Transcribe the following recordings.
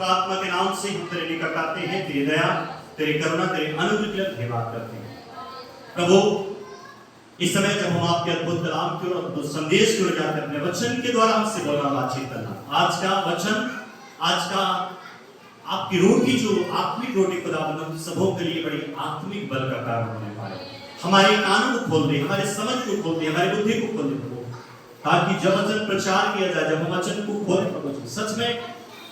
पवित्र आत्मा के नाम से हम तेरे निकट आते हैं, तेरी दया, तेरी करुणा, तेरे अनुग्रह के लिए धन्यवाद करते हैं। प्रभु, इस समय जब हम आपके अद्भुत कलाम की ओर, अद्भुत संदेश की ओर जाते हैं, अपने वचन के द्वारा हमसे बोलना, बातचीत करना, आज का वचन, आज का आपकी रोटी जो आत्मिक रोटी खुदावंद हम सबों के लिए बड़ी आत्मिक बल का कारण होने पाए। हमारे कानों को खोल दे, हमारे समझ को खोल दे, हमारी बुद्धि को खोल दे प्रभु, ताकि जब वचन प्रचार किया जाए, जब हम वचन को खोलें प्रभु, सच में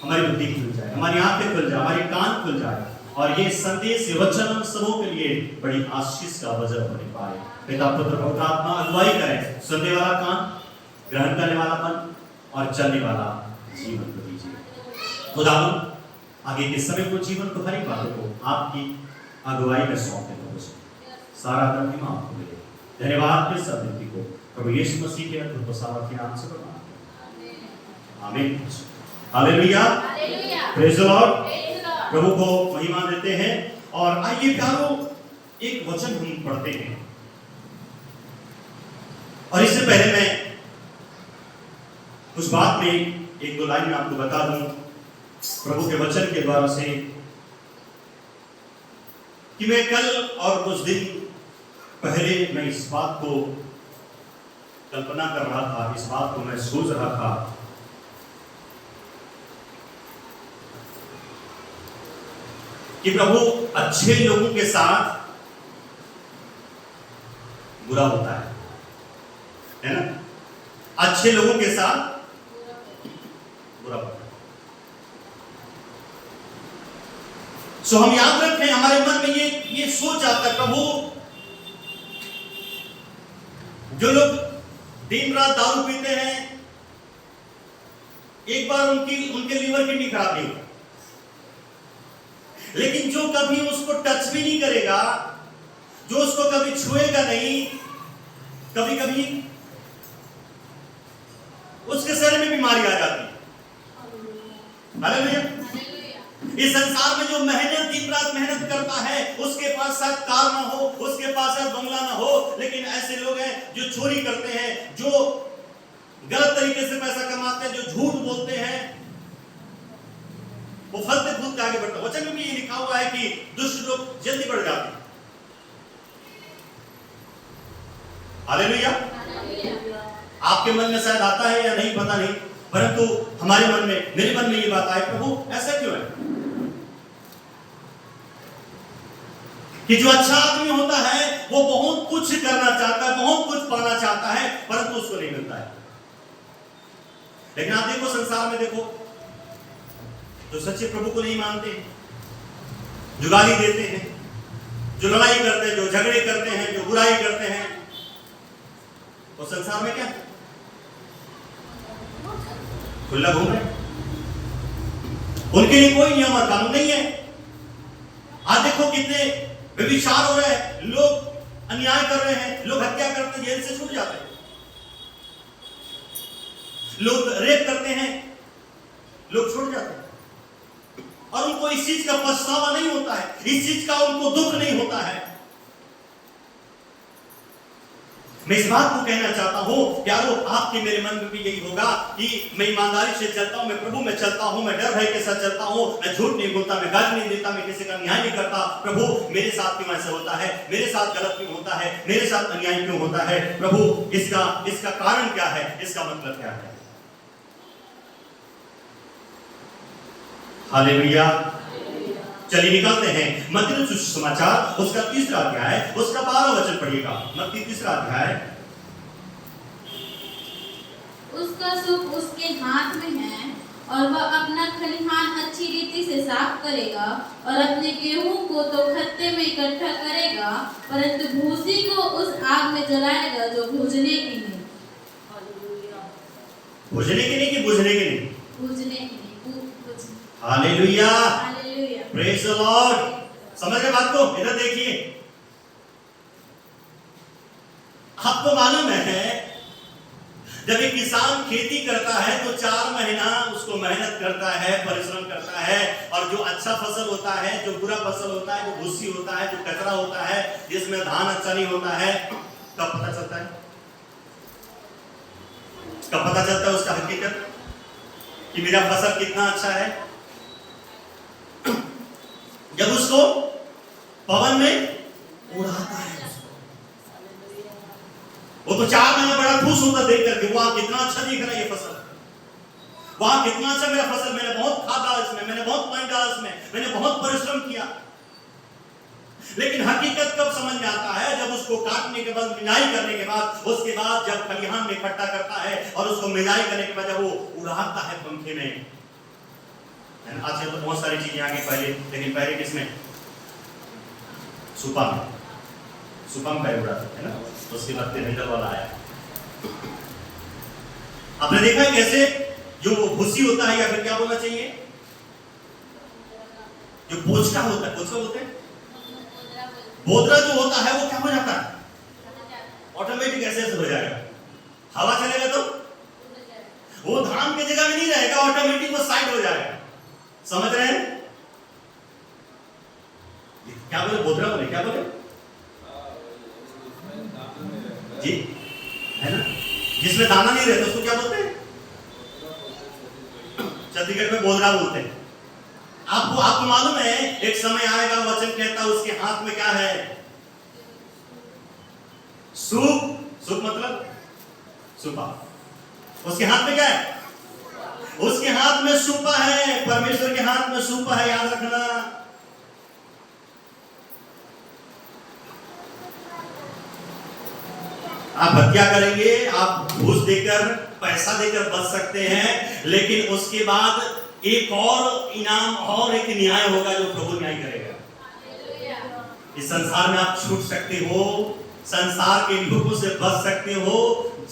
हमारी बुद्धि खुल जाए, हमारी आंखें खुल जाए, हमारे कान खुल जाए, और ये संदेश, ये वचन हम सबों के लिए बड़ी आशीष का वजह होने पाए। पिता पुत्र पवित्र आत्मा अगुवाई करें, सुनने वाला कान, ग्रहण करने वाला मन और चलने वाला जीवन को दीजिए। खुदावंद, आगे के समय को, जीवन को, हर एक बातों को आपकी अगुवाई में सौंपते हैं। सारा धर्म आपको मिले। धन्यवाद के सब व्यक्ति को प्रभु यीशु मसीह के अद्भुत सामर्थ्य नाम से प्रणाम। आमीन। Hallelujah, praise the Lord. प्रभु को महिमा देते हैं। और आइए प्यारो, एक वचन हम पढ़ते हैं, और इससे पहले मैं कुछ बात में एक दो लाइन में आपको बता दूं प्रभु के वचन के द्वारा से, कि मैं कल और कुछ दिन पहले मैं इस बात को कल्पना कर रहा था, इस बात को मैं सोच रहा था कि प्रभु, अच्छे लोगों के साथ बुरा होता है ना? अच्छे लोगों के साथ बुरा होता है। सो हम याद रखें, हमारे मन में ये सोच आता है, प्रभु, जो लोग दिन रात दारू पीते हैं, एक बार उनके लीवर किडनी खराब नहीं होगा, लेकिन जो कभी उसको टच भी नहीं करेगा, जो उसको कभी छुएगा नहीं, कभी कभी उसके शरीर में बीमारी आ जाती है। हालेलुया। इस संसार में जो मेहनत, दिन रात मेहनत करता है, उसके पास शायद कार ना हो, उसके पास शायद बंगला ना हो, लेकिन ऐसे लोग हैं जो चोरी करते हैं, जो गलत तरीके से पैसा कमाते हैं, जो झूठ बोलते हैं, वो फलते फूलते आगे बढ़ते। वचन में भी ये लिखा हुआ है कि दुष्ट लोग जल्दी बढ़ जाते हैं। हालेलुया। आपके मन में शायद आता है या नहीं, पता नहीं, परंतु हमारे मन में, मेरे मन में ये बात आए, प्रभु ऐसा क्यों है कि जो अच्छा आदमी होता है वो बहुत कुछ करना चाहता है, बहुत कुछ पाना चाहता है, परंतु उसको नहीं मिलता है। लेकिन आप देखो, संसार में देखो, जो सच्चे प्रभु को नहीं मानते, जो गाली देते हैं, जो लड़ाई करते हैं, जो झगड़े करते हैं, जो बुराई करते हैं, वो संसार में क्या खुला घूम रहे, उनके लिए कोई नियम और कानून नहीं है। आज देखो कितने व्यभिचार हो रहे हैं, लोग अन्याय कर रहे हैं, लोग हत्या करते, जेल से छूट जाते हैं, लोग रेप करते हैं, लोग छूट जाते हैं, और उनको इस चीज का पछतावा नहीं होता है, इस चीज का उनको दुख नहीं होता है। मैं इस बात को कहना चाहता हूं प्यारो, आपके मेरे मन में भी यही होगा कि मैं ईमानदारी से चलता हूं, मैं प्रभु में चलता हूं, मैं डर भय के साथ चलता हूं, मैं झूठ नहीं बोलता, मैं गाली नहीं देता, मैं किसी का न्याय नहीं करता। प्रभु, मेरे साथ क्यों ऐसा होता है, मेरे साथ गलत क्यों होता है, मेरे साथ अन्याय क्यों होता है? प्रभु, इसका कारण क्या है, इसका मतलब क्या है? हालेलुया। चलिए निकलते हैं मत्ती सुसमाचार, उसका 3रा अध्याय, उसका 12वां वचन पढ़िएगा। मत्ती 3रा अध्याय। उसका सुख उसके हाथ में है, और वह अपना खलिहान अच्छी रीति से साफ करेगा, और अपने गेहूं को तो खत्ते में इकट्ठा करेगा, परंतु भूसी को उस आग में जलाएगा जो भूजने की नहीं। भूजने की नहीं कि बुझने की नहीं? भूजने की नहीं। Hallelujah, hallelujah, praise the Lord. समझ गए बात को? इधर देखिए, आपको मालूम है जब एक किसान खेती करता है तो 4 महीना उसको मेहनत करता है, परिश्रम करता है, और जो अच्छा फसल होता है, जो बुरा फसल होता है, जो भूसी होता है, जो कचरा होता है, जिसमें धान अच्छा नहीं होता है, कब पता चलता है? कब पता चलता है उसका हकीकत कि मेरा फसल कितना अच्छा है? पवन में उड़ाता है उसको। वो तो 4 महीने बड़ा खुश होता देख करके, वाह कितना अच्छा दिख रहा है ये फसल, वाह कितना अच्छा मेरा फसल, मैंने बहुत खाद डाला इसमें, मैंने बहुत पानी डाला इसमें, मैंने बहुत परिश्रम किया। लेकिन हकीकत कब समझ में आता है? जब उसको काटने के बाद, मिलाई करने के बाद, उसके बाद जब खलिहान में इकट्ठा करता है और उसको मिलाई करने के बाद जब वो उड़ाता है पंखे में। आजकल तो बहुत सारी चीजें आ गई, पहले लेकिन पहले किसमें? सुपा में, सुपा में पैर उड़ाते थे ना, उसके बाद टेंडर वाला आया। आपने देखा है कैसे जो भूसी होता है, या फिर क्या बोलना चाहिए, जो बोझका होता है, बोझका बोलते हैं, बोदरा जो होता है वो क्या हो जाता है? ऑटोमेटिक ऐसे हो जाएगा। हवा चलेगा तो वो धान की जगह में नहीं रहेगा, ऑटोमेटिक वो साइड हो जाएगा। समझ रहे हैं? क्या बोले? बोदरा बोले, क्या बोले जी? है ना, जिसमें दाना नहीं रहता उसको क्या बोलते हैं? छत्तीसगढ़ में बोदरा बोलते हैं। आपको मालूम है एक समय आएगा, वचन कहता है उसके हाथ में क्या है? सूप। सूप मतलब सुपा। उसके हाथ में क्या है? उसके हाथ में सुपा है। परमेश्वर के हाथ में सुपा है, याद रखना। आप हत्या करेंगे, आप घूस देकर, पैसा देकर बच सकते हैं, लेकिन उसके बाद एक और इनाम और एक न्याय होगा जो प्रभु न्याय करेगा। इस संसार में आप छूट सकते हो, संसार के लोगों से बच सकते हो,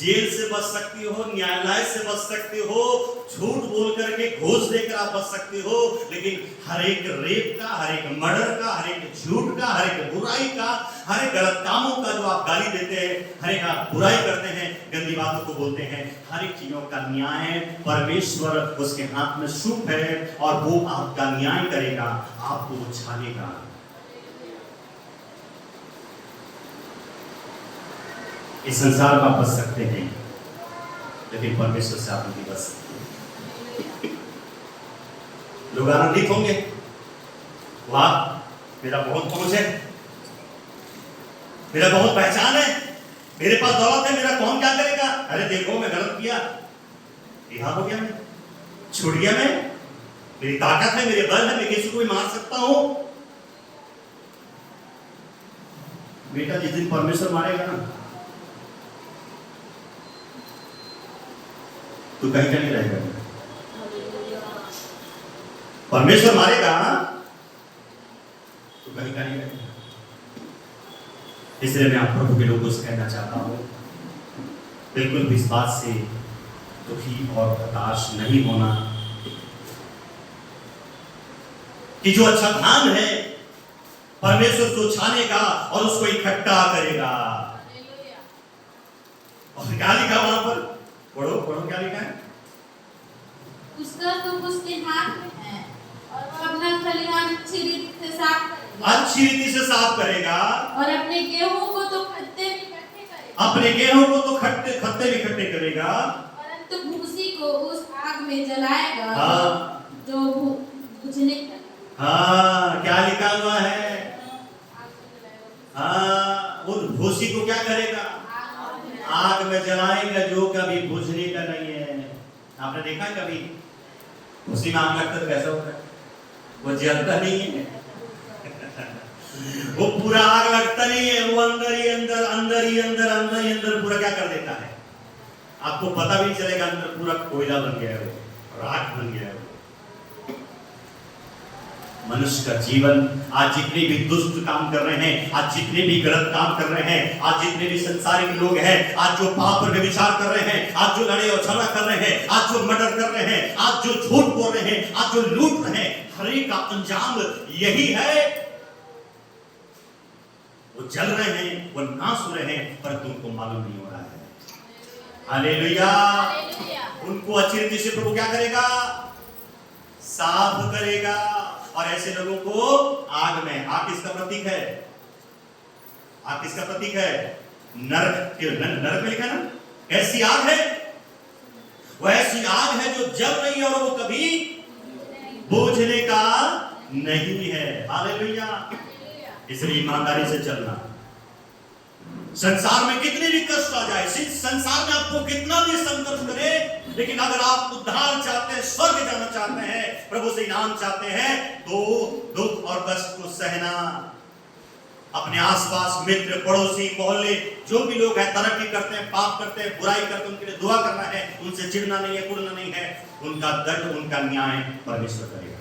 जेल से बच सकते हो, न्यायालय से बच सकते हो, झूठ बोल करके घूस देकर आप बच सकते हो, लेकिन हर एक रेप का, हर एक मर्डर का, हर एक झूठ का, हर एक बुराई का, हर एक गलत कामों का जो आप गाली देते हैं, हर एक आप बुराई करते हैं, गंदी बातों को बोलते हैं, हर एक चीजों का न्याय परमेश्वर उसके हाथ में सूप है और वो आपका न्याय करेगा, आपको वो छानेगा। इस संसार में आप बच सकते हैं, लेकिन परमेश्वर से आप नहीं बच सकते। लोग आनंदित होंगे, वाह मेरा बहुत पहुंच है, मेरा बहुत पहचान है, मेरे पास दौलत है, मेरा कौन क्या करेगा? अरे देखो मैं गलत किया, रिहा हो गया, मैं छूट गया, मैं मेरी ताकत है, मेरे बल है, मैं किसी को भी मार सकता हूं। बेटा जिस दिन परमेश्वर मारेगा ना, तो कहीं का नहीं रहेगा। परमेश्वर मारेगा तो कहीं का नहीं रहेगा। इसलिए मैं आप प्रभु के लोगों से कहना चाहता हूं, बिल्कुल भी इस बात से दुखी और हताश नहीं होना कि जो अच्छा धान है परमेश्वर को छानेगा और उसको इकट्ठा करेगा। और क्या लिखा वहां पर? पढ़ो पढ़ो, क्या लिखा है? उसका सूप उसके हाथ में है और वह अपना खलिहान अच्छी रीति से साफ करेगा। अच्छी रीति से साफ करेगा। और अपने गेहूं को तो खत्ते में इकट्ठे करेगा। अपने गेहूं को तो खत्ते में इकट्ठे करेगा। परंतु भूसी को उस आग में जलाएगा। हाँ। जो बुझने का। हाँ, क्या लिखा हुआ है? हाँ, उस भूसी को क्या करेगा? आग में जलाएगा, जो कभी बुझने का नहीं है। आपने देखा कभी उसी में आग लगता तो कैसा होता है? वो जलता नहीं है वो पूरा आग लगता नहीं है, वो अंदर ही अंदर, अंदर ही अंदर, अंदर ही अंदर पूरा क्या कर देता है, आपको पता भी नहीं चलेगा, अंदर पूरा कोयला बन गया है, वो राख बन गया है। मनुष्य का जीवन, आज जितने भी दुष्ट काम कर रहे हैं, आज जितने भी गलत काम कर रहे हैं, आज जितने भी संसारिक लोग हैं, आज जो पाप पर विचार कर रहे हैं, आज जो लड़ाई और झगड़ा कर रहे हैं, आज जो मर्डर कर रहे हैं, आज जो झूठ बोल रहे हैं, आज जो लूट रहे हैं, हर एक का अंजाम यही है। वो जल रहे हैं, वो नाश हो रहे हैं, परंतु उनको मालूम नहीं हो रहा है। हालेलुया। उनको अच्छी रीति से प्रभु क्या करेगा? साफ करेगा। और ऐसे लोगों को आग में, आग किसका प्रतीक है? आग किसका प्रतीक है? नरक। नरक में लिखा ना, ऐसी आग है, वो ऐसी आग है जो जल रही है और वो कभी बुझने का नहीं है। हालेलुया। इसलिए ईमानदारी से चलना। संसार में कितने भी कष्ट आ जाए, संसार में आपको कितना भी संघर्ष करे, लेकिन अगर आप उद्धार चाहते हैं, स्वर्ग जाना चाहते हैं, प्रभु से इनाम चाहते हैं, तो दुख और कष्ट को सहना। अपने आसपास मित्र, पड़ोसी, मोहल्ले जो भी लोग हैं, तरक्की करते हैं, पाप करते हैं, बुराई करते हैं, उनके लिए दुआ करना है, उनसे चिढ़ना नहीं है, कुड़ना नहीं है। उनका दंड, उनका न्याय परमेश्वर करेगा।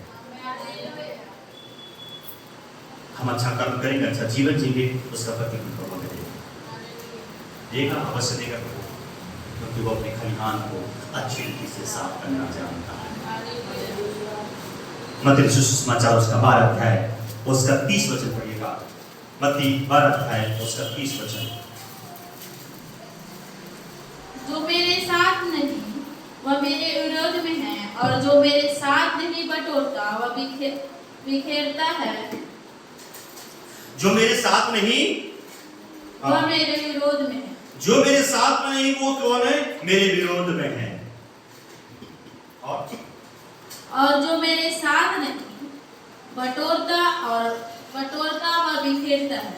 हम अच्छा कर्म करेंगे, अच्छा जीवन जिएंगे, उसका प्रतिफल प्रभु हमें देगा, अवश्य देगा प्रभु, क्योंकि वो अपने खलिहान को अच्छी रीति से साफ करना जानता है। मत्ती सुसमाचार उसका 12 अध्याय उसका 30 वचन पढ़िएगा। मत्ती 12 अध्याय उसका 30 वचन। जो मेरे साथ नहीं वह मेरे विरोध में है, और जो मेरे साथ नहीं बटोरता वह बिखेरता है। जो मेरे साथ नहीं वह मेरे विरोध में है। जो मेरे साथ में नहीं वो कौन है? मेरे विरोध में है। और जो मेरे साथ नहीं बटोरता वह बिखेरता है।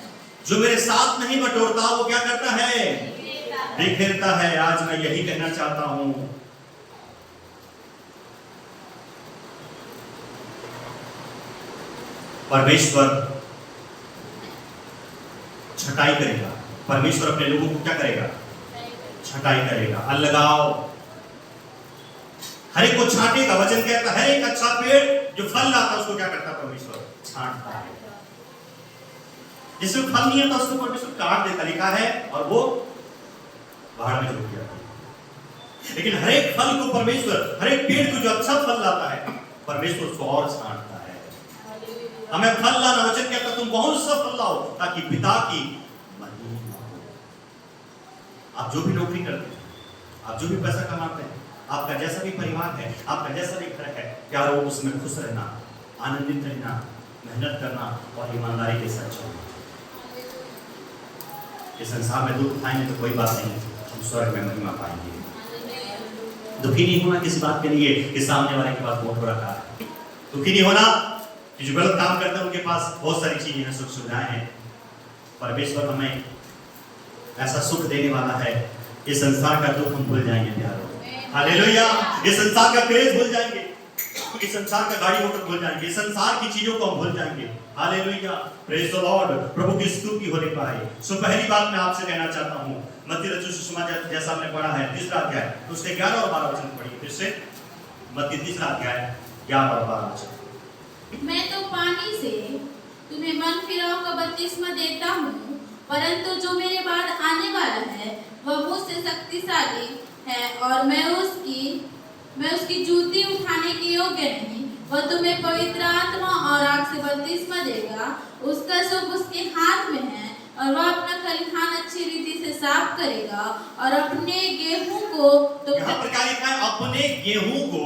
जो मेरे साथ नहीं बटोरता वो क्या करता है? बिखेरता है। आज मैं यही कहना चाहता हूं, परमेश्वर छटाई करेगा। परमेश्वर अपने लोगों को क्या करेगा? छटाई करेगा, अलगाव, हर एक को छांटेगा। वचन कहता है एक अच्छा पेड़ जो फल लाता है उसको क्या करता है? परमेश्वर छांटता है। जिसमें फल नहीं आता उसको परमेश्वर काट देता, लिखा है, और वो बाहर में झुक जाता है। लेकिन हर एक फल को परमेश्वर, हर एक पेड़ को जो अच्छा फल लाता है, परमेश्वर उसको और छांटता है। हमें फल लाना, वचन कहता तुम बहुत सा फल लाओ ताकि पिता की महिमा हो। आप जो भी नौकरी करते हैं, आप जो भी पैसा कमाते हैं, आपका जैसा भी परिवार है, आपका जैसा भी घर है, प्यारो उसमें खुश रहना, आनंदित रहना, मेहनत करना और ईमानदारी के साथ चलना। इस संसार में दुख उठाएंगे तो कोई बात नहीं, हम स्वर्ग में महिमा पाएंगे। दुखी नहीं होना किसी बात के लिए कि सामने वाले के पास बहुत बड़ा कार है। दुखी नहीं होना कि जो गलत काम करते हैं उनके पास बहुत सारी चीजें हैं, सुख सुविधाएं हैं। परमेश्वर हमें ऐसा सुख देने वाला है, इस संसार का दुख हम भूल जाएंगे प्यारो। हालेलुया। इस संसार का क्रेज भूल जाएंगे, इस संसार का गाड़ी मोटर भूल जाएंगे, इस संसार की चीजों को हम भूल जाएंगे। Hallelujah, praise the Lord. प्रभु की स्तुति होने पाए। सो पहली बात मैं आपसे कहना चाहता हूँ, मत्ती रचित सुसमाचार जैसा हमने पढ़ा है, 3 अध्याय उसके 11 और 12 वचन पढ़िए फिर से। मत्ती 3 अध्याय 11 और 12 वचन। मैं तो पानी से तुम्हें मन फिराव का बपतिस्मा देता हूँ, परंतु जो मेरे बाद आने वाला है वह मुझसे शक्तिशाली है, और मैं उसकी जूती उठाने के योग्य नहीं। वह तुम्हें पवित्र आत्मा और आग से बपतिस्मा देगा। उसका सूप उसके हाथ में है, और वह अपना खलिहान अच्छी रीति से साफ करेगा, और अपने गेहूं को तो यहाँ पर क्या लिखा है? अपने गेहूं को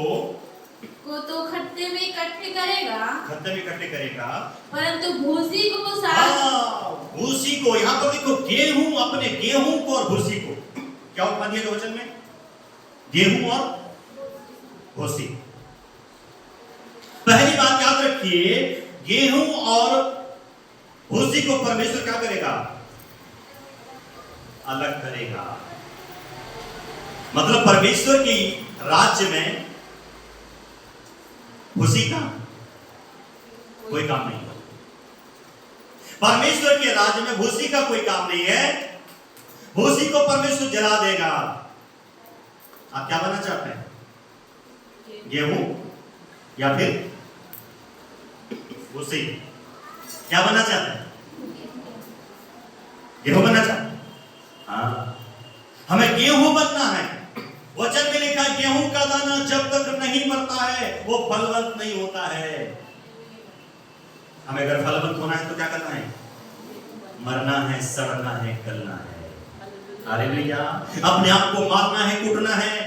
तो खट्टे में इकट्ठे करेगा, परंतु भूसी को साफ। भूसी को, यहाँ पर देखो, गेहूं, अपने गेहूं को और भूसी को क्या उत्पन्न दिया वचन में? गेहूं और भूसी। पहली बात याद रखिए, गेहूं और भूसी को परमेश्वर क्या करेगा? अलग करेगा। मतलब परमेश्वर की राज्य में भूसी का कोई काम नहीं है। परमेश्वर के राज्य में भूसी का कोई काम नहीं है। भूसी को परमेश्वर जला देगा। आप क्या बनना चाहते हैं? गेहूं या फिर भूसी? क्या बनना चाहते हैं? गेहूं बनना चाहते हैं? हाँ, हमें गेहूं बनना है। वचन में लिखा है, गेहूं का दाना जब तक नहीं मरता है वो फलवंत नहीं होता है। हमें अगर फलवंत होना है तो क्या करना है? मरना है, सड़ना है, गलना है। हालेलुया। अपने आप को मारना है, कूटना है।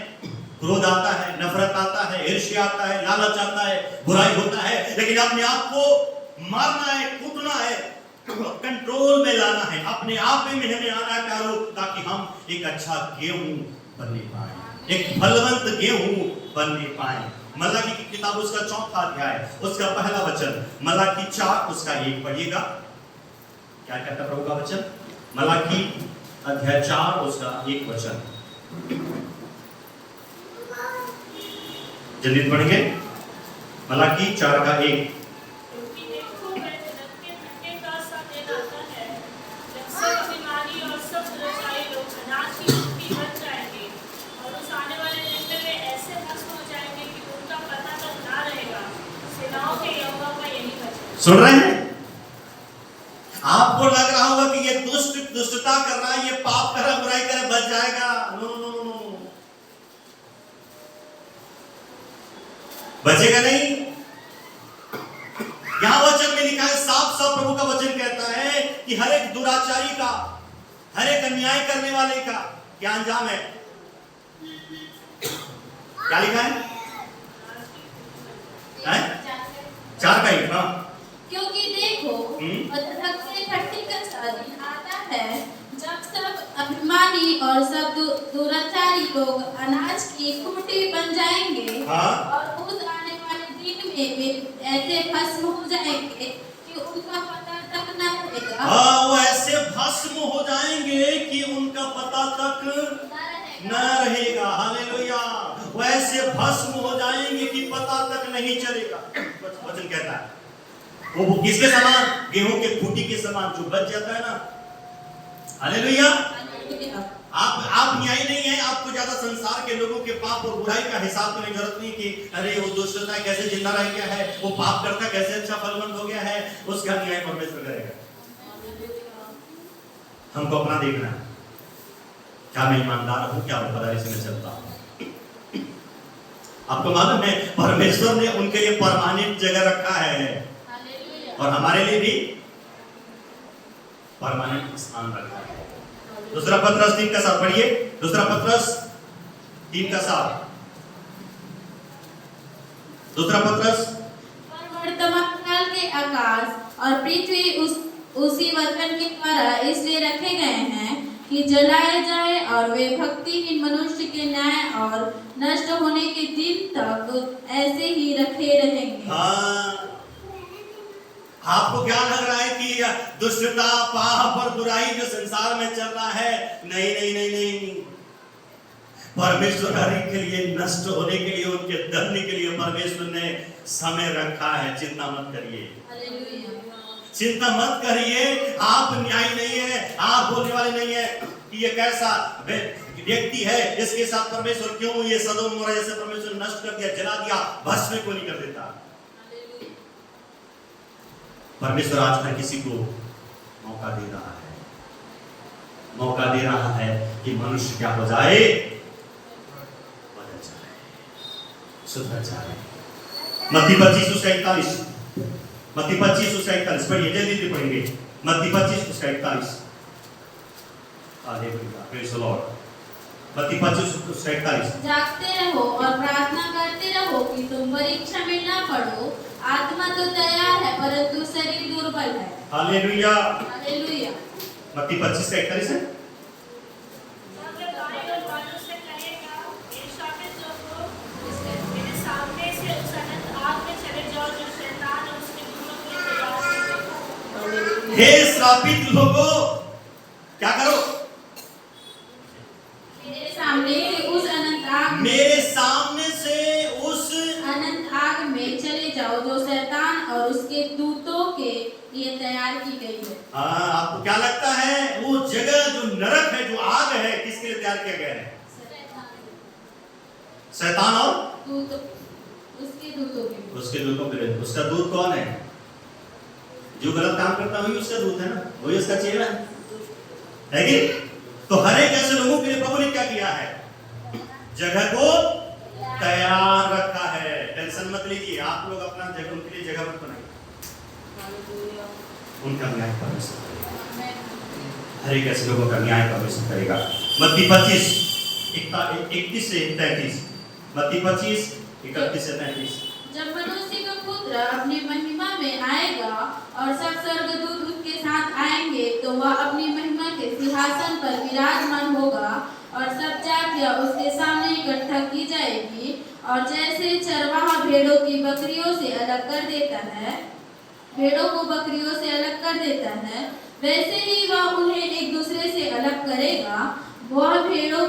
क्रोध आता है, नफरत आता है, ईर्ष्या आता है, लालच आता है, बुराई होता है, लेकिन अपने आप को मारना है, कूटना है, कंट्रोल में लाना है। अपने आप में हमें आना है प्यारो, ताकि हम एक अच्छा गेहूं बनने पाए, एक फलवंत गेहूं बनने पाए। मलाकी की किताब उसका 4 अध्याय उसका पहला वचन, मलाकी 4 उसका 1 पढ़िएगा। क्या कहता प्रभु का वचन? मलाकी अध्याय 4 उसका 1 वचन जल्दी पढ़ेंगे। मलाकी 4 का 1। क्योंकि देखो मैं जन्नत के ठंडे का सा दिन आता है, जब सब अभिमानी और सब दुराचारी लोग अनाज की रोटी बन जाएंगे, और उस आने वाले दिन में वे ऐसे भस्म हो जाएंगे कि उनका पता तक ना रहेगा। सेनाओं के यहोवा का यही वचन। सुन रहे हैं? आपको लग रहा होगा कि ये दुष्टता कर रहा है, ये पाप कर रहा है, बुराई कर रहा है, बच जाएगा। नो नो नो नो, बचेगा नहीं। यहां वचन में लिखा है, साफ साफ प्रभु का वचन कहता है कि हर एक दुराचारी का, हर एक अन्याय करने वाले का क्या अंजाम है? क्या लिखा है? 4 का 1। हाँ, क्योंकि देखो अधर्म के ठट्ठी का सा दिन आता है, जब सब अभिमानी और सब दुराचारी लोग अनाज की खूंटी बन जाएंगे। हाँ। और उस आने वाले दिन में वे ऐसे भस्म हो जाएंगे कि उनका पता तक न रहेगा। हाँ, वो ऐसे भस्म हो जाएंगे कि उनका पता तक न रहेगा। हालेलुया। वो ऐसे भस्म हो जाएंगे कि पता तक नहीं चलेगा। वचन कहता है वो किसके समान? गेहूं के खूंटी के समान जो बच जाता है ना। हालेलुया। आप न्यायी नहीं है। आपको ज्यादा संसार के लोगों के पाप और बुराई का हिसाब करने की जरूरत नहीं कि अरे वो दुष्टता कैसे जिंदा रह गया है, वो पाप करता कैसे अच्छा फलवंत हो गया है, उसका न्याय परमेश्वर करेगा। हमको अपना देखना है, क्या मैं ईमानदार हूं, क्या वफादारी से मैं चलता हूं। आपको मालूम है परमेश्वर ने उनके लिए परमानेंट जगह रखा है और हमारे लिए भी परमानेंट स्थान रखा है। दूसरा पत्रस 3 का 7 पढ़िए। दूसरा पत्रस 3 का 7। दूसरा पत्रस। वर्तमान काल के आकाश और पृथ्वी उसी वचन के द्वारा इसलिए रखे गए हैं कि जलाए जाए, और वे भक्तिहीन मनुष्य के न्याय और नष्ट होने के दिन तक ऐसे ही रखे रहेंगे। हाँ, आपको क्या लग रहा है कि दुष्टता, पाप और बुराई जो संसार में चल रहा है? नहीं नहीं नहीं नहीं। परमेश्वर हर एक के लिए, नष्ट होने के लिए, उनके दंड के लिए परमेश्वर ने समय रखा है। चिंता मत करिए, चिंता मत करिए। आप न्यायी नहीं है, आप बोलने वाले नहीं है कि ये कैसा व्यक्ति है, इसके साथ परमेश्वर क्यों ये सदोम मोरा जैसे परमेश्वर नष्ट कर दिया, जला दिया, भस्म को नहीं कर देता। परमेश्वर आज हर किसी को मौका दे रहा है, मौका दे रहा है कि मनुष्य क्या हो जाए, बदल जाए, सुधर जाए। मत्ती 25:41, मत्ती 25:41 पढ़िए, जल्दी पढ़ेंगे। मत्ती 25:41। Hallelujah, praise the Lord. मत्ती 25:41। जागते रहो और प्रार्थना करते रहो कि तुम परीक्षा में न पड़ो। आत्मा तो तैयार है परंतु शरीर दुर्बल है। हालेलुया। हालेलुया। मत्ती 25:41 है। जब वे भाई और बहनों से कहेगा, हे शापित लोगों, मेरे सामने से उस अनंत आग में चले जाओ जो शैतान और उसके दूतों के लिए तैयार है। हे श्रापित लोगों, क्या करो? मेरे सामने से उस अनंत आग में चले जाओ जो शैतान और उसके दूतों के लिए तैयार की गई है। हाँ, आपको क्या लगता है वो जगह जो नरक है, जो आग है, किसके लिए तैयार किया गया है? शैतान और उसके दूतों के लिए। उसके दूतों के लिए। उसका दूत कौन है? जो गलत काम करता है वही उसका दूत है ना, वही उसका चेहरा है कि? तो हर एक ऐसे लोगों के लिए प्रभु ने क्या किया है? जगह को तैयार रखा है। टेंशन मत लीजिए, आप लोग अपना जगह, उनके लिए जगह मत बनाइए। उनका न्याय परमेश्वर करेगा, हर एक ऐसे लोगों का न्याय परमेश्वर करेगा। मत्ती 25:31 से 33। मत्ती 25:31 से 33। जब मनुष्य का पुत्र अपनी महिमा में आएगा और सब स्वर्गदूत उसके साथ आएंगे, तो वह अपनी महिमा के सिंहासन पर विराजमान होगा और सब जातियां उसके सामने इकट्ठा की जाएगी। और जैसे चरवाहा भेड़ों की बकरियों से अलग कर देता है, भेड़ों को बकरियों से अलग कर देता है, वैसे ही वह उन्हें एक दूसरे से अलग करेगा। वह भेड़ों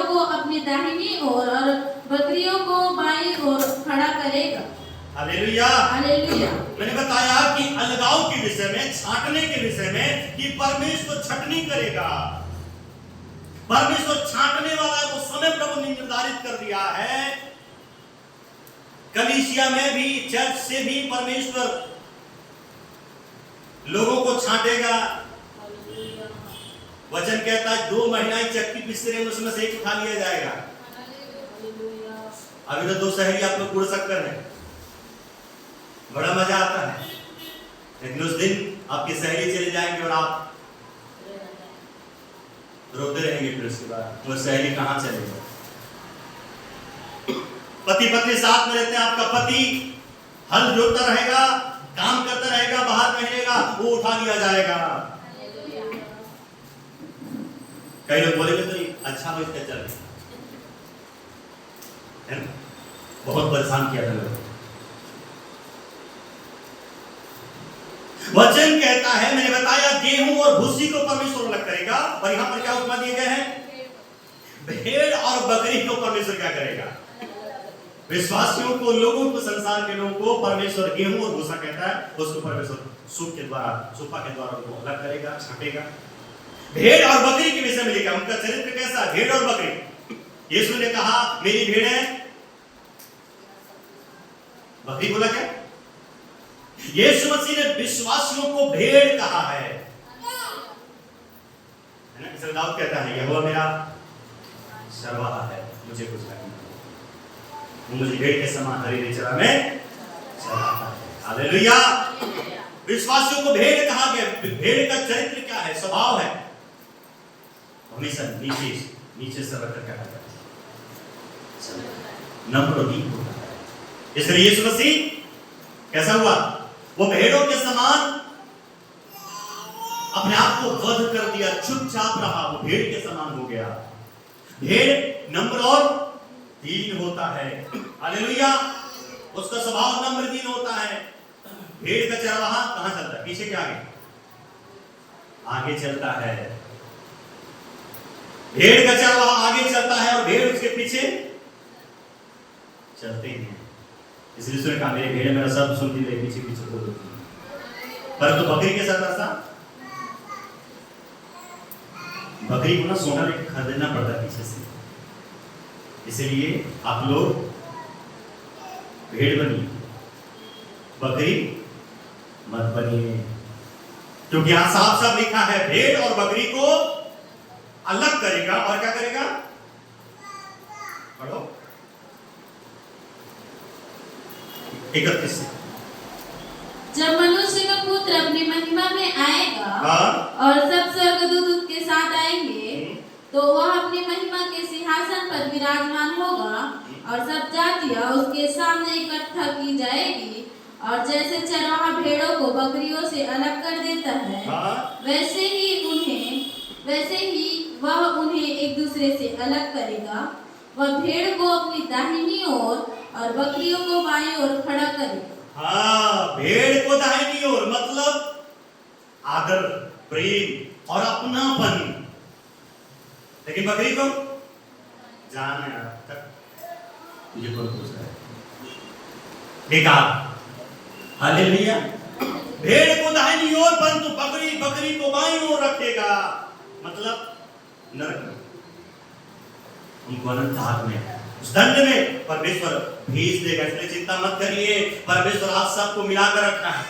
को अपनी दाहिनी ओर और बकरियों को बाईं ओर खड़ा करेगा। हालेलुया। हालेलुया। मैंने बताया कि अलगाव के विषय में, छांटने के विषय में, कि परमेश्वर छटनी करेगा। परमेश्वर छांटने वाला वो समय प्रभु ने निर्धारित कर दिया है। कलीसिया में भी, चर्च से भी परमेश्वर लोगों को छांटेगा। वचन कहता है 2 महिलाएं चक्की पीसते रहे, उसमें से एक उठा लिया जाएगा। अभी तो 2 सहेली आप लोग उड़ सकते हैं, बड़ा मजा आता है, लेकिन उस दिन आपकी सहेली चले जाएंगे और आप रोते रहेंगे। फिर उसके बाद वो सहेली कहां चलेगा? पति पत्नी साथ में रहते हैं, आपका पति हल जोतता रहेगा, काम करता रहेगा, बाहर पहनेगा, वो उठा लिया जाएगा। कई लोग बोलेंगे तो अच्छा हो इसका चल है ना, बहुत परेशान किया था लोग। वचन कहता है, मैंने बताया गेहूं और भूसी को परमेश्वर अलग करेगा, और यहां पर क्या उपमा दिए गए हैं? भेड़ और बकरी को परमेश्वर क्या करेगा? विश्वासियों को, लोगों को, संसार के लोगों को परमेश्वर गेहूं और भूसा कहता है, उसको परमेश्वर सूप के द्वारा उनको अलग करेगा, छांटेगा। भेड़ और बकरी के विषय में लिखा, उनका चरित्र कैसा है? भेड़ और बकरी। यीशु ने कहा मेरी भेड़ है, बकरी बोला क्या? यीशु मसीह ने विश्वासियों को भेड़ कहा है ना? इसलिए दाऊद कहता है यहोवा मेरा चरवाहा है, मुझे कुछ नहीं, वो मुझे भेड़ के समान हरी चरा में चराता है। हालेलुया। विश्वासियों को भेड़ कहा गया। भेड़ का चरित्र क्या है? स्वभाव है हमेशा नीचे से रखकर क्या करता है? नम्र और दीन होता है। इसलिए यीशु मसीह कैसा हुआ? वो भेड़ों के समान अपने आप को वध कर दिया, चुपचाप रहा, वो भेड़ के समान हो गया। भेड़ नम्र और दीन होता है। हालेलुया। उसका स्वभाव नम्र दीन होता है। भेड़ का चरवाहा कहां चलता है? पीछे के आगे? आगे चलता है। भेड़ का चरवाहा आगे चलता है और भेड़ उसके पीछे चलते हैं। इसलिए उसने कहा मेरी भेड़ मेरा सब सुनती रहे, पीछे पीछे बोलती है। पर तो बकरी के साथ ऐसा, बकरी को ना सोना लेकर खरीदना पड़ता है पीछे से। इसलिए आप लोग भेड़ बनिए, बकरी मत बनिए, क्योंकि यहां साफ साफ लिखा है भेड़ और बकरी को अलग करेगा। और क्या करेगा? पढ़ो 31। जब मनुष्य का पुत्र अपनी महिमा में आएगा हाँ? और सब स्वर्गदूत उसके साथ आएंगे, तो वह अपनी महिमा के सिंहासन पर विराजमान होगा और सब जातियां उसके सामने इकट्ठा की जाएगी। और जैसे चरवाहा भेड़ों को बकरियों से अलग कर देता है, हाँ? वैसे ही वह उन्हें एक दूसरे से अलग करेगा। वह भेड़ को अपनी दाहिनी ओर और बकरियों को बाईं ओर खड़ा करेगा। हाँ, भेड़ को दाहिनी ओर मतलब आदर, प्रेम और अपनापन, लेकिन बकरी को जाना तक तुझे कौन पूछ रहा है? बेकार। हालेलुया। भेड़ को दाहिनी ओर परंतु बकरी को बाईं ओर रखेगा, मतलब नरक में, उनको अनंत आग में, उस दंड में परमेश्वर भेज देगा। इसलिए चिंता मत करिए, परमेश्वर आज सबको मिलाकर रखना है।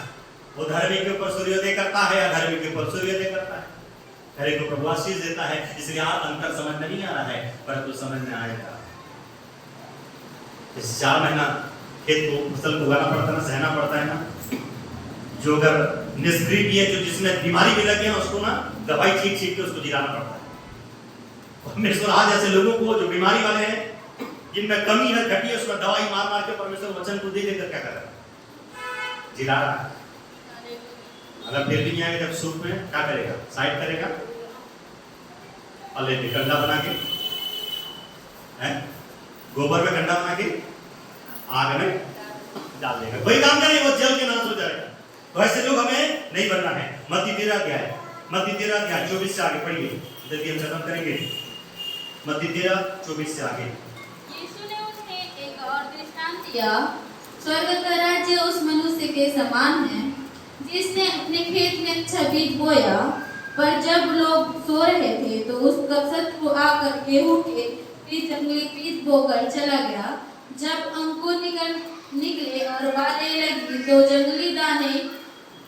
वो धर्मी के ऊपर सूर्योदय करता है, अधर्मी के ऊपर सूर्योदय करता है, हरे को प्रभु आशीष देता है। इसलिए आज अंतर समझ नहीं आ रहा है, परंतु समझ में आएगा। इस 4 महीना खेत को, फसल को उगाना पड़ता है ना, सहना पड़ता है ना। जो अगर निष्क्रिय भी है, जो जिसमें बीमारी भी लगे हैं, उसको ना दवाई छींक के उसको जिलाना पड़ता है। परमेश्वर आज ऐसे लोगों को जो बीमारी वाले हैं, जिनमें कमी है, घटी है, उसमें दवाई मार मार के परमेश्वर वचन को दे देकर क्या कर रहा है? जिला रहा है। अगर फिर भी नहीं आएगा, जब सूप में क्या करेगा? साइड करेगा और लेके कंडा बना के, गोबर में कंडा बना के आग में डाल देगा। वही काम करेगा, वो जल के नाश हो जाएगा। तो ऐसे लोग हमें नहीं बनना है। मत्ती 13 अध्याय 24 से आगे पढ़िए, जल्दी हम खत्म करेंगे। मत्ती 13:24 से आगे। यीशु ने उन्हें एक और दृष्टांत दिया, स्वर्ग का राज्य उस मनुष्य के समान है जिसने अपने खेत में अच्छा बीज बोया, पर जब लोग सो रहे थे तो उसका शत्रु आकर गेहूं के बीज जंगली बीज बोकर चला गया। जब अंकुर निकले और बालें लगी तो जंगली दाने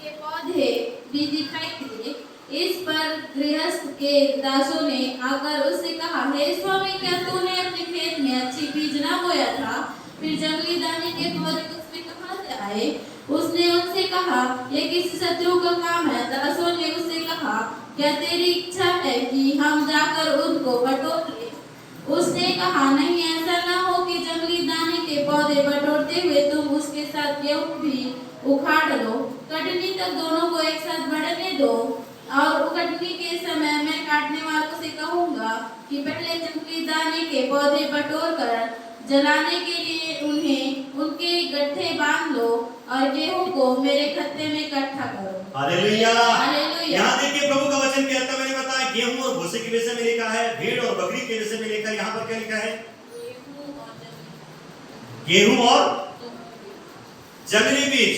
के पौधे भी दिखाई दिए। इस पर गृहस्थ के दासों ने आकर उससे कहा, हे स्वामी, क्या तूने अपने खेत में अच्छी बीज ना बोया था? फिर जंगली दाने के पौधे उसमें कहां से आए? उसने उनसे कहा, यह किसी शत्रु का काम है। दासों ने उससे कहा, क्या तेरी इच्छा है कि हम जाकर उनको बटोर लें? उसने कहा, नहीं, ऐसा न हो कि जंगली दाने के पौधे बटोरते हुए तुम उसके साथ गेहूं भी उखाड़ लो। कटनी तक दोनों को एक साथ बढ़ने दो, और कटनी के समय मैं काटने वालों से कहूंगा कि पहले जंगली दाने के पौधे बटोर कर जलाने के लिए उन्हें उनके गट्ठे बांध लो, और गेहूं को मेरे खत्ते में इकट्ठा करो। हालेलुया। हालेलुया। यहाँ देखिए प्रभु का वचन कहता है, मैंने बताया गेहूं और भूसे के विषय में लिखा है, भेड़ और बकरी के विषय में लिखा है। यहाँ पर क्या लिखा है? गेहूं और जंगली बीज।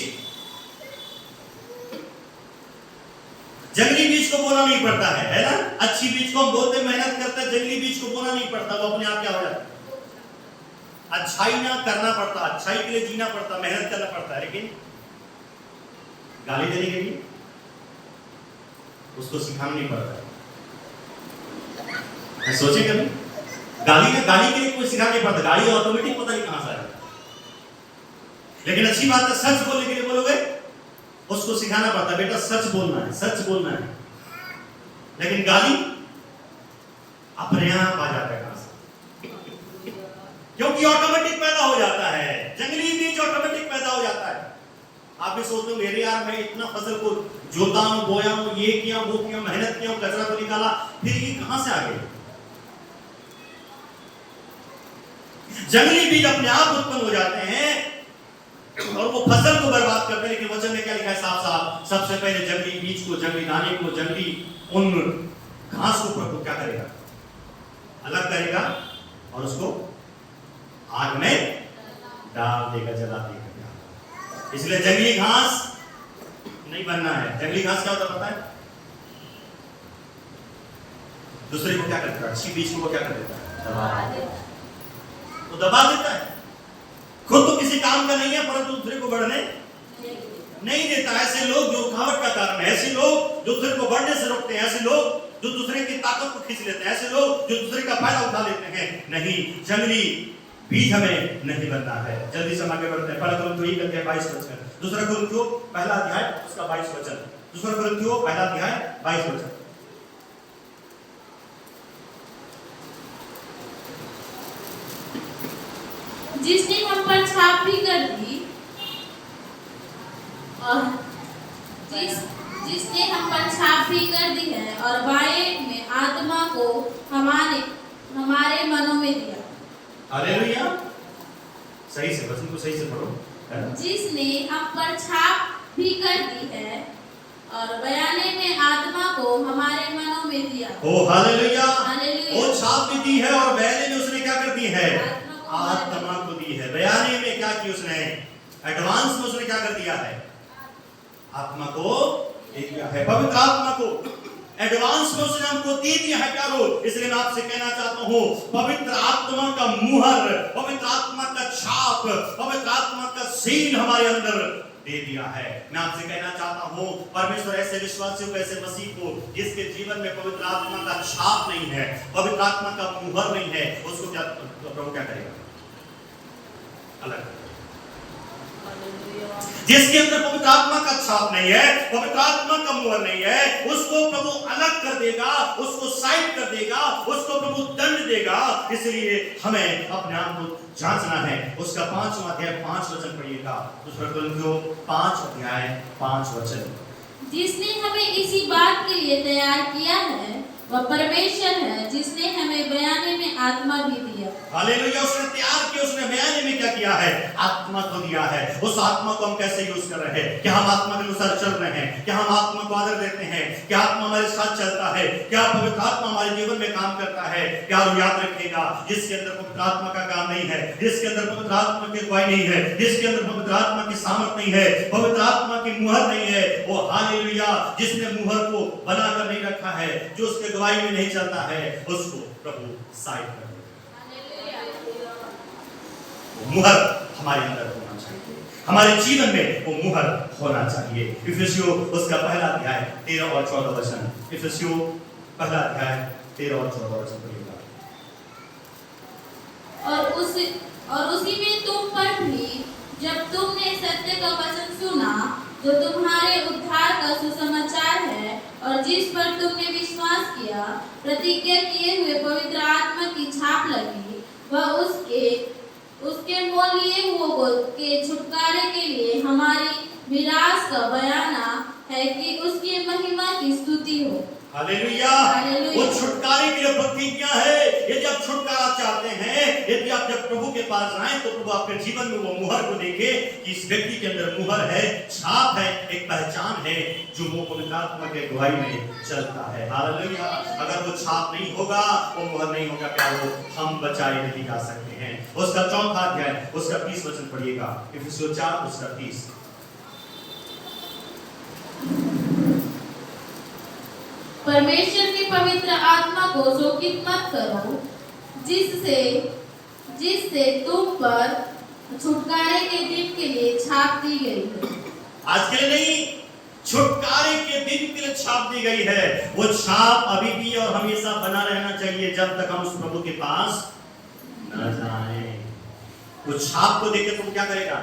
जंगली बीज को बोना नहीं पड़ता है ना? अच्छी बीज को हम बोलते मेहनत करते हैं, जंगली बीज को बोना नहीं पड़ता, वो अपने आप क्या हो जाता है? अच्छाई ना करना पड़ता, अच्छाई के लिए जीना पड़ता, मेहनत करना पड़ता है। लेकिन गाली देने के लिए उसको सिखाना नहीं पड़ता। सोचे कभी गाली के लिए कोई सिखाना नहीं पड़ता, गाली ऑटोमेटिक पता नहीं कहां से आएगा। लेकिन अच्छी बात है, सच बोलने के लिए बोलोगे उसको सिखाना पड़ता, बेटा सच बोलना है, सच बोलना है। लेकिन गाली अपने आप आ जाता है कहां से? क्योंकि ऑटोमेटिक पैदा हो जाता है, जंगली बीज ऑटोमेटिक पैदा हो जाता है। आप भी सोचते हो, मेरे यार मैं इतना फसल को जोता हूं, बोया हूं, ये किया, वो किया, मेहनत किया, कचरा को निकाला, फिर ये कहां से आ गए? जंगली बीज अपने आप उत्पन्न हो जाते हैं और वो फसल को बर्बाद करते हैं। लेकिन वचन में क्या लिखा है साफ साफ? सबसे पहले जंगली बीज को, जंगली दाने को, जंगली उन घास को प्रभु क्या करेगा? अलग करेगा और उसको आग में डाल देगा, जला देगा। इसलिए जंगली घास नहीं बनना है। जंगली घास क्या होता पता है? दूसरे को क्या करता है? अच्छी बीज को क्या कर देता है? दबा देता है। वो दबा देता है, खुद तो किसी काम का नहीं है, परंतु दूसरे को बढ़ने नहीं देता। ऐसे लोग जो रुकावट का कारण है, ऐसे लोग जो दूसरे को बढ़ने से रोकते हैं, ऐसे लोग जो दूसरे की ताकत को खींच लेते हैं, ऐसे लोग जो दूसरे का फायदा उठा लेते हैं। नहीं, जंगली बीज हमें नहीं बनना है। जल्दी से आगे बढ़ते हैं। पहला कुरिन्थियों 1 अध्याय 22 वचन, दूसरा कुरिन्थियों पहला अध्याय उसका 22 वचन, दूसरा कुरिन्थियों पहला अध्याय 22 वचन। जिसने हम पर छाप भी कर दी और जिसने हम पर छाप भी कर दी है और बाएं में आत्मा को हमारे मनों में दिया। हालेलुया। सही से वचन को सही से पढ़ो। जिसने हम पर छाप भी कर दी है और बयाने में आत्मा को हमारे मनों में दिया। ओ हालेलुया। हालेलुया। वो छाप भी दी है और बयाने में उसने क्या कर दी है? आत्मा को दी है। बयाने में क्या की उसने? एडवांस में उसने क्या कर दिया है? आत्मा को दे दिया है। पवित्र आत्मा को एडवांस में उसने हमको दे दिया है प्यारो। इसलिए मैं आपसे कहना चाहता हूँ, पवित्र आत्मा का मुहर, पवित्र आत्मा का छाप, पवित्र आत्मा का सील हमारे अंदर दे दिया है। मैं आपसे कहना चाहता हूँ, परमेश्वर ऐसे विश्वासियों को, ऐसे मसीह को जिसके जीवन में पवित्र आत्मा का छाप नहीं है, पवित्र आत्मा का मुहर नहीं है, उसको क्या प्रभु क्या करेगा? अलग। जिसके अंदर पवित्र आत्मा का छाप नहीं है, पवित्र आत्मा का मुहर नहीं है, उसको प्रभु अलग कर देगा, उसको साइड कर देगा, उसको प्रभु दंड देगा। इसलिए हमें अपने आप को जांचना है। उसका 5वां अध्याय 5 वचन पढ़िएगा। दूसरा कुरिन्थियों 5 अध्याय 5 वचन। जिसने हमें इसी बात के लिए तैयार किया है वह परमेश्वर है जिसने हमें बयाने में आत्मा भी दिया। हालेलुया, उसने तैयार किया, उसने बयाने में क्या किया है? आत्मा को दिया है। उस आत्मा को हम कैसे यूज कर रहे हैं? क्या हम आत्मा के अनुसार चल रहे हैं? क्या हम आत्मा को आदर देते हैं? क्या आत्मा हमारे साथ चलता है? क्या पवित्र आत्मा हमारे जीवन में काम करता है? क्या हम याद रखेगा, जिसके अंदर पवित्र आत्मा का काम नहीं है, जिसके अंदर पवित्र आत्मा की अगुवाई नहीं है, जिसके अंदर पवित्र आत्मा की सामर्थ नहीं है, पवित्र आत्मा की मुहर नहीं है, वो हालेलुया जिसने मुहर को बनाकर नहीं रखा है, जो उसके अगुवाई में नहीं चलता है, उसको प्रभु साइड कर देगा। मुहर हमारे अंदर होना चाहिए, हमारे जीवन में वो मुहर होना चाहिए। इफिसियों उसका पहला अध्याय 13 और 14 वचन। इफिसियों पहला अध्याय 13 और 14 वचन पढ़िएगा। और उसी में तुम पर भी, जब तुमने सत्य का वचन सुना, जो तुम्हारे उद्धार का सुसमाचार है, और जिस पर तुमने विश्वास किया, प्रतिज्ञा किए हुए पवित्र आत्मा की छाप लगी, वह उसके मोल लिए हुओं के छुटकारे के लिए हमारी विरासत का बयाना है कि उसकी महिमा की स्तुति हो। हालेलुया, वो छुटकारे के लिए प्रतिज्ञा है। यदि आप छुटकारा चाहते हैं, यदि आप जब प्रभु के पास आए, तो प्रभु आपके जीवन में वो मुहर को देखे कि इस व्यक्ति के अंदर मुहर है, छाप है, एक पहचान है, जो वो पवित्र आत्मा के अगुवाई में चलता है। हालेलुया, अगर वो छाप नहीं होगा, वो मुहर नहीं होगा, क्या वो हम बचाए नहीं जा सकते हैं। उसका चौथा अध्याय उसका 30 वचन पढ़िएगा। इफिसियों 4 उसका 30। परमेश्वर की पवित्र आत्मा को शोकित मत करो, जिससे तुम पर छुटकारे के दिन के लिए छाप दी गई है। आज के लिए नहीं, छुटकारे के दिन के लिए छाप दी गई है। वो छाप अभी भी और हमेशा बना रहना चाहिए, जब तक हम उस प्रभु के पास न जाएं। वो छाप को देख के तुम क्या करेगा?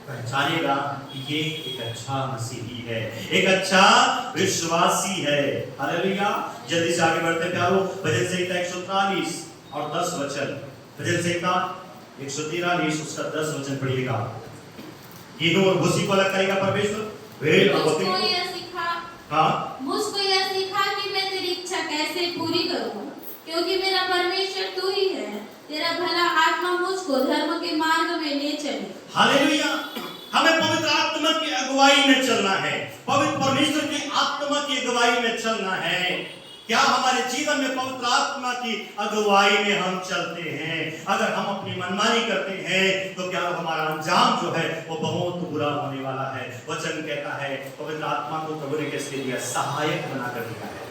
पहचानेगा कि ये एक अच्छा मसीही है, एक अच्छा विश्वासी है। हालेलुया, जल्दी से आगे बढ़ते प्यारो। भजन संहिता 143 और 10 वचन। भजन संहिता 143 उसका 10 वचन पढ़िएगा। गेहूं और भूसी को अलग करेगा परमेश्वर, भेड़ और बकरी को। मुझको यह सिखा कि मैं तेरी इच्छा कैसे पूरी करूं, क्योंकि मेरा परमेश्वर तू ही है। तेरा भला आत्मा मुझको धर्म के मार्ग में ले चले। हालेलुया, हमें पवित्र आत्मा की अगुवाई में चलना है, पवित्र परमेश्वर की आत्मा की अगुवाई में चलना है। क्या हमारे जीवन में पवित्र आत्मा की अगुवाई में हम चलते हैं? अगर हम अपनी मनमानी करते हैं, तो क्या हमारा अंजाम जो है वो बहुत बुरा होने वाला है। वचन कहता है पवित्र आत्मा को प्रभु ने कैसे दिया? सहायक बनाकर दिया है।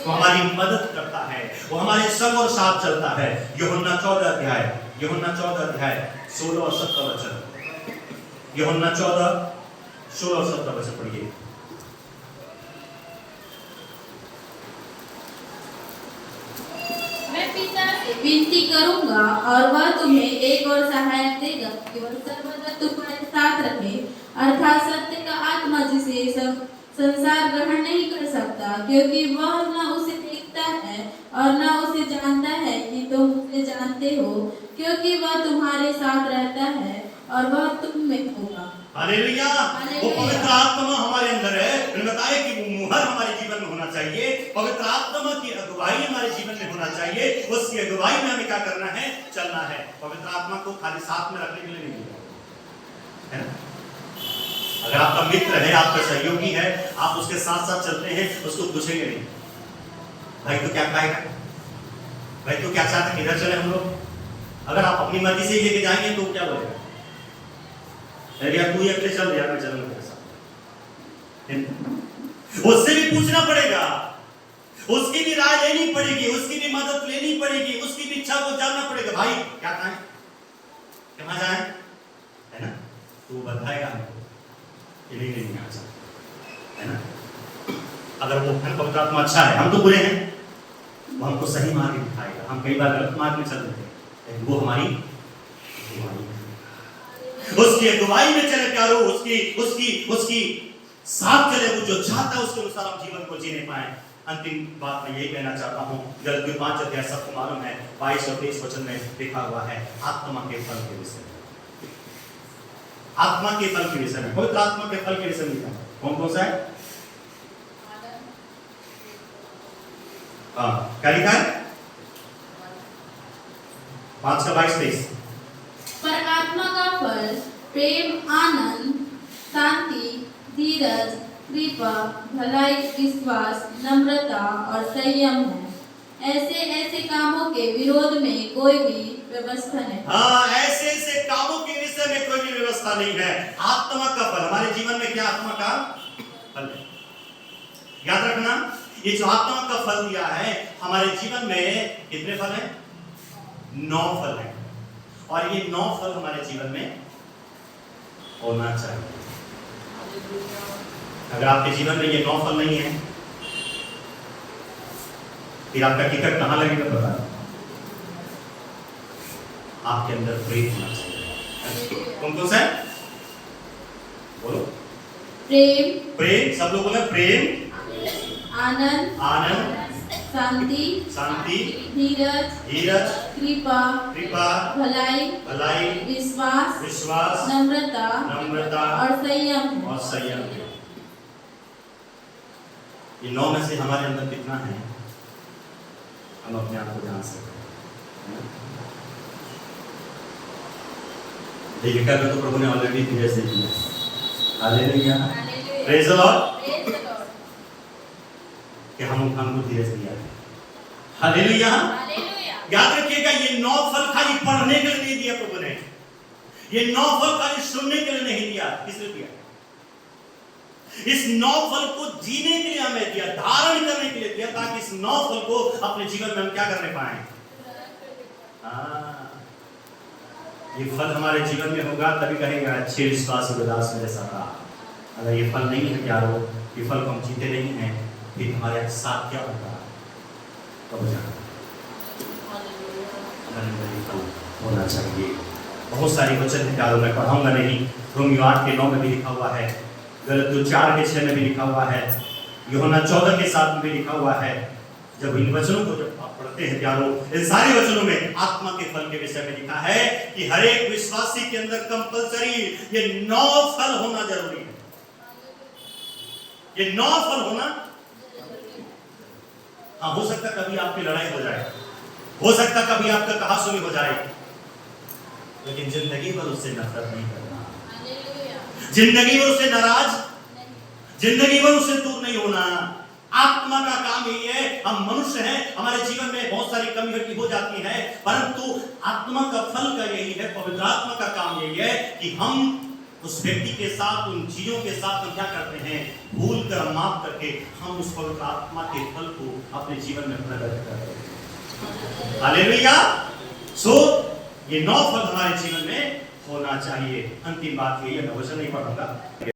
वो हमारी मदद करता है, वो हमारे संग और साथ चलता है। यूहन्ना 14 अध्याय 16 और 17 वचन। यूहन्ना 14 16 और 17 वचन पढ़िए। मैं पिता से विनती करूंगा और वह तुम्हें एक और सहायक देगा कि वह सर्वदा तुम्हारे साथ रहे, अर्थात सत्य का आत्मा, जिसे संसार ग्रहण नहीं कर सकता, क्योंकि वह न उसे देखता है और न उसे जानता है, कि तुम उसे जानते हो, क्योंकि वह तुम्हारे साथ रहता है और वह तुम में होगा। हालेलुया, वो पवित्र आत्मा हमारे अंदर है। मैंने बताया कि वो मुहर हमारे जीवन में होना चाहिए, पवित्र आत्मा की अगुवाई हमारे जीवन में होना चाहिए। उसकी अगुवाई में हमें क्या करना है? चलना है। पवित्र आत्मा को खाली साथ में रखने के लिए नहीं है ना? अगर आपका मित्र है, आपका सहयोगी है, आप उसके साथ साथ चलते हैं, उसको पूछेंगे नहीं भाई तो क्या खाएगा, भाई तो क्या चाहता है, किधर चले हम लोग। अगर आप अपनी मर्जी से लेके जाएंगे तो क्या बोलेगा? तू ही अगले चल यार, मैं चलूंगा तेरे साथ। उससे भी पूछना पड़ेगा, उसकी भी राय लेनी पड़ेगी, उसकी भी मदद लेनी पड़ेगी, उसकी भी इच्छा को जानना पड़ेगा। भाई क्या खाएं, कहाँ जाएं, है ना? तो बताएगा हमको कि नहीं अच्छा, है ना? अगर वो पवित्र आत्मा अच्छा है, हम तो बुरे हैं, वो हमको सही मार्ग दिखाएगा। हम कई बार गलत मार्ग में चल रहे हैं, लेकिन वो हमारी उसकी अगुवाई में चले प्यारो, उसकी साथ चले। वो जो चाहता है उसके अनुसार हम जीवन को जीने पाए। अंतिम बात मैं यही कहना चाहता हूँ, गलतियों 5 अध्याय सबको मालूम है, 22 और 23 वचन में लिखा हुआ है आत्मा के फल के विषय में। आत्मा के फल के विषय में, पवित्र आत्मा के फल के विषय में लिखा है। कौन कौन सा है? क्या लिखा है? 5 का 22-23। पर आत्मा का फल प्रेम, आनंद, शांति, धीरज, कृपा, भलाई, विश्वास, नम्रता और संयम है। ऐसे ऐसे कामों के विरोध में कोई भी व्यवस्था नहीं। हाँ, ऐसे ऐसे कामों के विषय में कोई भी व्यवस्था नहीं है। आत्मा का फल हमारे जीवन में क्या? आत्मा का फल है। याद रखना, ये जो आत्मा का फल दिया है हमारे जीवन में कितने फल हैं? 9 फल हैं। और ये 9 फल हमारे जीवन में होना चाहिए। अगर आपके जीवन में ये 9 फल नहीं है, फिर आपका टिकट कहां लगेगा पता है? आपके अंदर प्रेम होना चाहिए। कौन सा है? बोलो। प्रेम, प्रेम, सब लोग बोले प्रेम, आनंद, आनंद, शांति, शांति, धीरज, धीरज, कृपा, कृपा, भलाई, भलाई, विश्वास, विश्वास, नम्रता नम्रता और संयम है। और संयम। ये 9 में से हमारे अंदर कितना है हम अपने आप को जान सकते हैं। देखिए तो प्रभु ने ऑलरेडी धीरज दे दिया। Hallelujah, praise the Lord. कि हमको धीरज दिया है। हालेलुया। याद रखिएगा, ये 9 फल खाली पढ़ने के लिए नहीं दिया प्रभु ने। ये 9 फल खाली सुनने के लिए नहीं दिया। किसने दिया? इस 9 फल को जीने के लिए हमें दिया, धारण करने के लिए दिया, ताकि इस 9 फल को अपने जीवन में हम क्या करने पाए? ये फल हमारे जीवन में होगा तभी कहेगा अच्छे विश्वास और दास मेरे साथ। अगर ये फल नहीं है प्यारो, ये फल को हम जीते नहीं हैं, फिर हमारे साथ क्या होगा? कब जाना होना चाहिए। बहुत सारी वचन है प्यारो, मैं पढ़ाऊंगा नहीं। रोमियो 8 के 9 में भी लिखा हुआ है, गलतियों 4 के 6 में भी लिखा हुआ है, यूहन्ना 14 के 7 में भी लिखा हुआ है। जब इन वचनों को जब आप पढ़ते हैं प्यारो, इन सारे वचनों में आत्मा के फल के विषय में लिखा है कि हर एक विश्वासी के अंदर कंपलसरी ये 9 फल होना जरूरी है। ये 9 फल होना। हाँ, हो सकता कभी आपकी लड़ाई हो जाए, हो सकता कभी आपका कहासुनी हो जाए, लेकिन जिंदगी भर उससे नफरत नहीं करना, जिंदगी भर उससे नाराज, जिंदगी भर उससे दूर नहीं होना। आत्मा का काम यही है। हम मनुष्य हैं, हमारे जीवन में बहुत सारी कमी घटी हो जाती है, परंतु आत्मा का फल का यही है, पवित्र आत्मा का काम यही है कि हम उस व्यक्ति के साथ, उन चीजों के साथ हम क्या करते हैं? भूल कर, माफ करके हम उस पवित्र आत्मा के फल को अपने जीवन में प्रकट करते हैं। हालेलुया। सो ये 9 फल हमारे जीवन में होना चाहिए। अंतिम बात यही है, मैं वचन नहीं पढ़ूंगा।